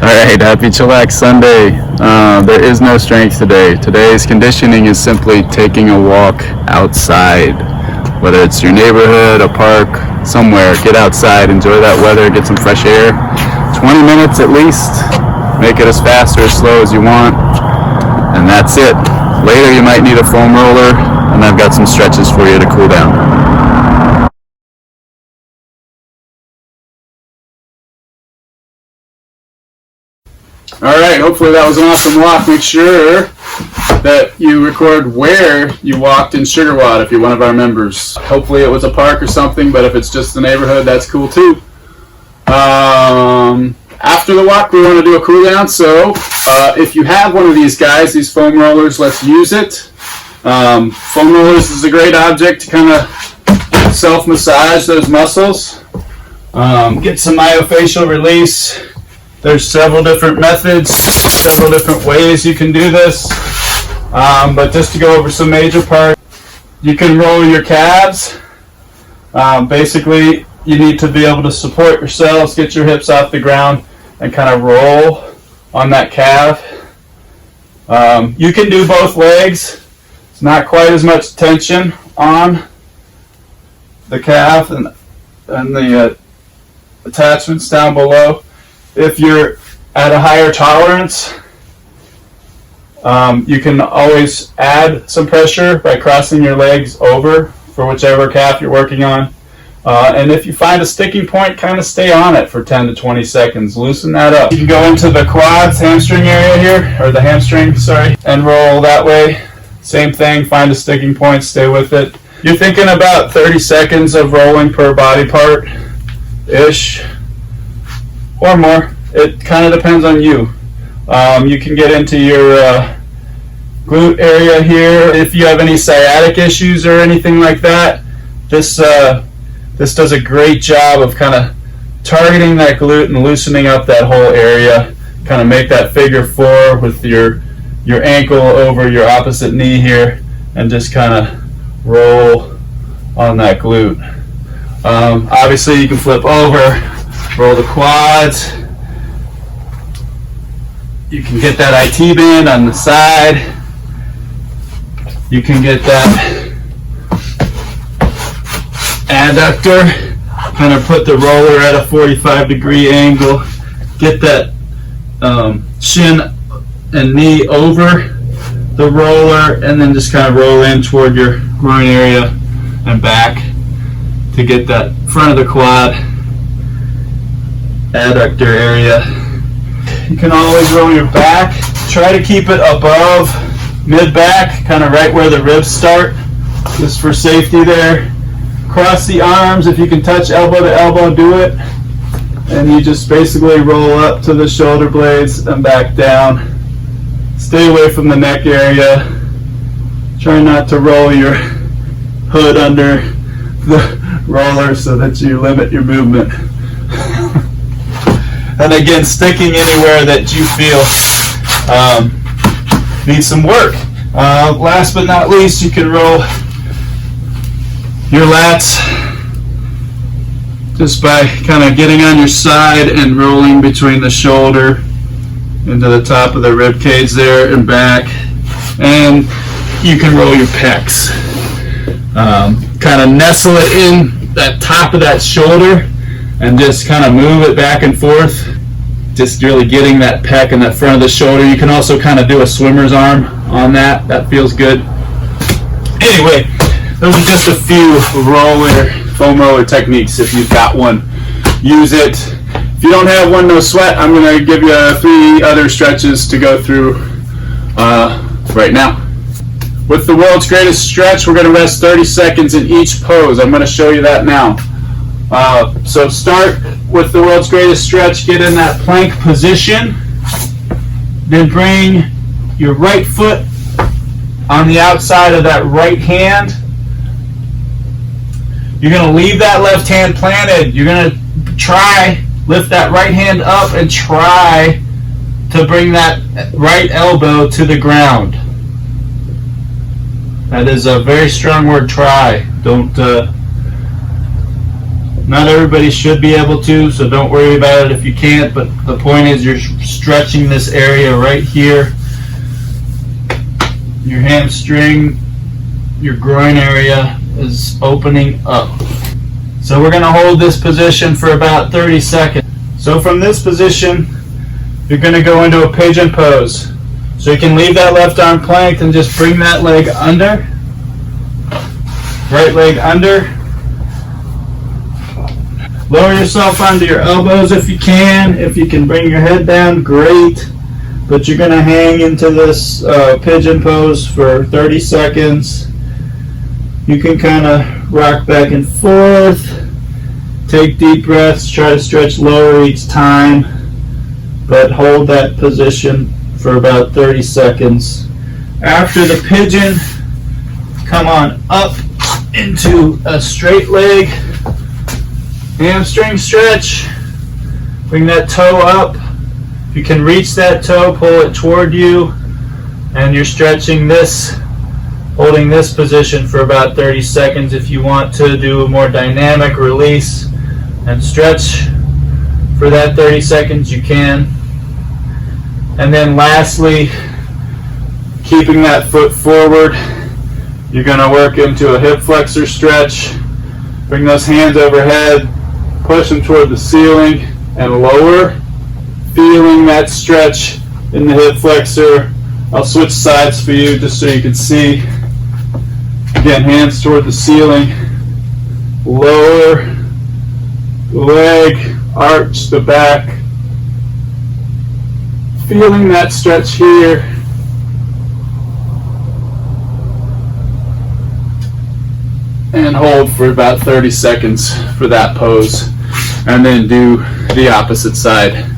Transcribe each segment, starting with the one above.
Alright, happy Chillax Sunday. There is no strength today. Today's conditioning is simply taking a walk outside. Whether it's your neighborhood, a park, somewhere, get outside, enjoy that weather, get some fresh air. 20 minutes at least. Make it as fast or as slow as you want. And that's it. Later you might need a foam roller, and I've got some stretches for you to cool down. Alright, hopefully that was an awesome walk. Make sure that you record where you walked in Sugar WOD if you're one of our members. Hopefully it was a park or something, but if it's just the neighborhood, that's cool too. After the walk, we want to do a cool down. So if you have one of these guys, these foam rollers, let's use it. Foam rollers is a great object to kind of self-massage those muscles. Get some myofascial release. There's several different methods, several different ways you can do this. But just to go over some major parts, you can roll your calves. Basically, you need to be able to support yourselves, get your hips off the ground, and kind of roll on that calf. You can do both legs. It's not quite as much tension on the calf and the attachments down below. If you're at a higher tolerance, you can always add some pressure by crossing your legs over for whichever calf you're working on. And if you find a sticking point, kind of stay on it for 10 to 20 seconds. Loosen that up. You can go into the quads, hamstring area here, or the hamstring, sorry, and roll that way. Same thing, find a sticking point, stay with it. You're thinking about 30 seconds of rolling per body part-ish. Or more. It kind of depends on you. You can get into your glute area here. If you have any sciatic issues or anything like that, this does a great job of kind of targeting that glute and loosening up that whole area. Kind of make that figure four with your ankle over your opposite knee here, and just kind of roll on that glute. Obviously, you can flip over. Roll the quads. You can get that IT band on the side. You can get that adductor. Kind of put the roller at a 45-degree angle. Get that shin and knee over the roller, and then just kind of roll in toward your groin area and back to get that front of the quad adductor area. You can always roll your back. Try to keep it above mid-back, kind of right where the ribs start, just for safety there. Cross the arms. If you can touch elbow to elbow, do it. And you just basically roll up to the shoulder blades and back down. Stay away from the neck area. Try not to roll your hood under the roller so that you limit your movement. And again, sticking anywhere that you feel needs some work. Last but not least, you can roll your lats just by kind of getting on your side and rolling between the shoulder into the top of the rib cage there and back. And you can roll your pecs. Kind of nestle it in that top of that shoulder and just kind of move it back and forth, just really getting that pec in that front of the shoulder. You can also kind of do a swimmer's arm on that. That feels good. Anyway, those are just a few foam roller techniques. If you've got one, use it. If you don't have one, no sweat. I'm going to give you 3 other stretches to go through right now. With the world's greatest stretch, we're going to rest 30 seconds in each pose. I'm going to show you that now. So start with the world's greatest stretch. Get in that plank position. Then bring your right foot on the outside of that right hand. You're going to leave that left hand planted. You're going to lift that right hand up and try to bring that right elbow to the ground. That is a very strong word, try. Don't Not everybody should be able to, so don't worry about it if you can't, but the point is you're stretching this area right here. Your hamstring, your groin area is opening up. So we're going to hold this position for about 30 seconds. So from this position, you're going to go into a pigeon pose. So you can leave that left arm planked and just bring that leg under. Right leg under. Lower yourself onto your elbows if you can. If you can bring your head down, great. But you're going to hang into this pigeon pose for 30 seconds. You can kind of rock back and forth. Take deep breaths. Try to stretch lower each time. But hold that position for about 30 seconds. After the pigeon, come on up into a straight leg. Hamstring stretch. Bring that toe up. If you can reach that toe, pull it toward you, and you're stretching this, holding this position for about 30 seconds. If you want to do a more dynamic release and stretch for that 30 seconds, you can. And then lastly, keeping that foot forward, you're going to work into a hip flexor stretch. Bring those hands overhead, push them toward the ceiling and lower, feeling that stretch in the hip flexor. I'll switch sides for you just so you can see. Again, hands toward the ceiling, lower the leg, arch the back, feeling that stretch here. And hold for about 30 seconds for that pose. And then do the opposite side.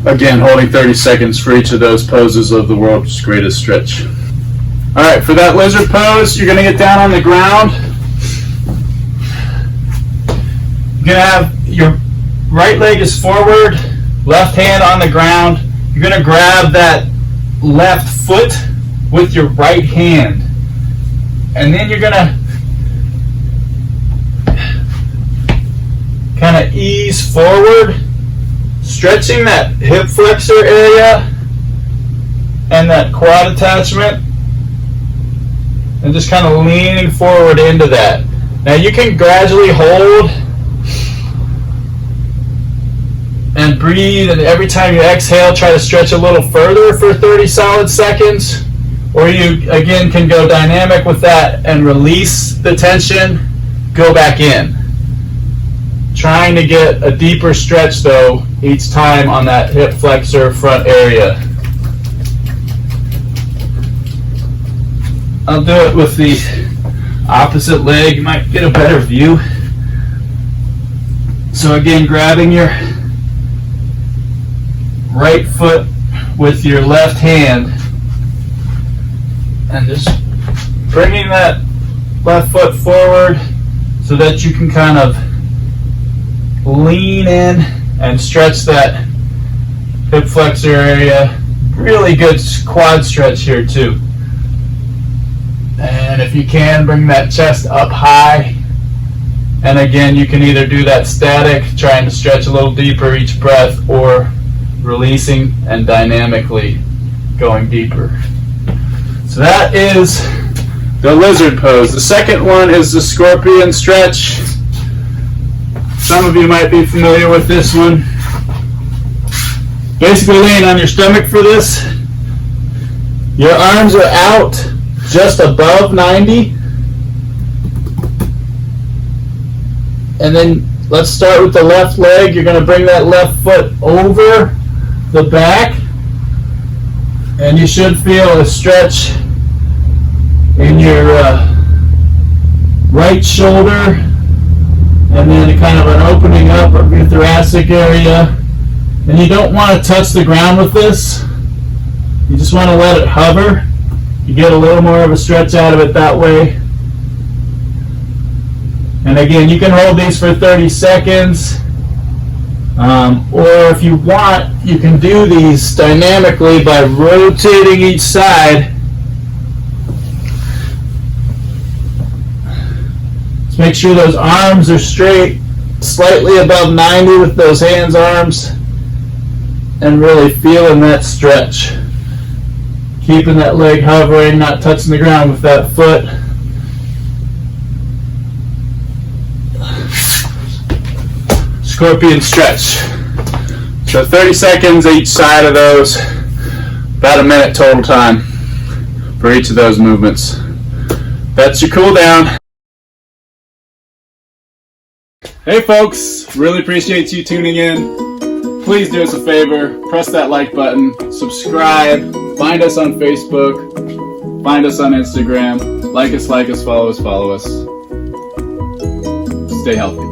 Again, holding 30 seconds for each of those poses of the world's greatest stretch. Alright, for that lizard pose, you're going to get down on the ground. You're going to have your right leg is forward, left hand on the ground. You're going to grab that left foot with your right hand. And then you're going to kind of ease forward, stretching that hip flexor area and that quad attachment, and just kind of leaning forward into that. Now you can gradually hold and breathe, and every time you exhale, try to stretch a little further for 30 solid seconds. Or you, again, can go dynamic with that and release the tension, go back in. Trying to get a deeper stretch, though, each time on that hip flexor front area. I'll do it with the opposite leg. You might get a better view. So again, grabbing your right foot with your left hand, and just bringing that left foot forward so that you can kind of lean in and stretch that hip flexor area. Really good quad stretch here too. And if you can, bring that chest up high. And again, you can either do that static, trying to stretch a little deeper each breath, or releasing and dynamically going deeper. So that is the lizard pose. The second one is the scorpion stretch. Some of you might be familiar with this one. Basically laying on your stomach for this. Your arms are out just above 90. And then let's start with the left leg. You're going to bring that left foot over the back. And you should feel a stretch in your right shoulder, and then kind of an opening up of your thoracic area. And you don't want to touch the ground with this. You just want to let it hover. You get a little more of a stretch out of it that way. And again, you can hold these for 30 seconds. Or if you want, you can do these dynamically by rotating each side. Just make sure those arms are straight, slightly above 90 with those hands, arms, and really feeling that stretch. Keeping that leg hovering, not touching the ground with that foot. Scorpion stretch. So 30 seconds each side of those, about a minute total time for each of those movements. That's your cool down. Hey folks, really appreciate you tuning in. Please do us a favor, press that like button, subscribe, find us on Facebook, find us on Instagram, like us, follow us. Stay healthy.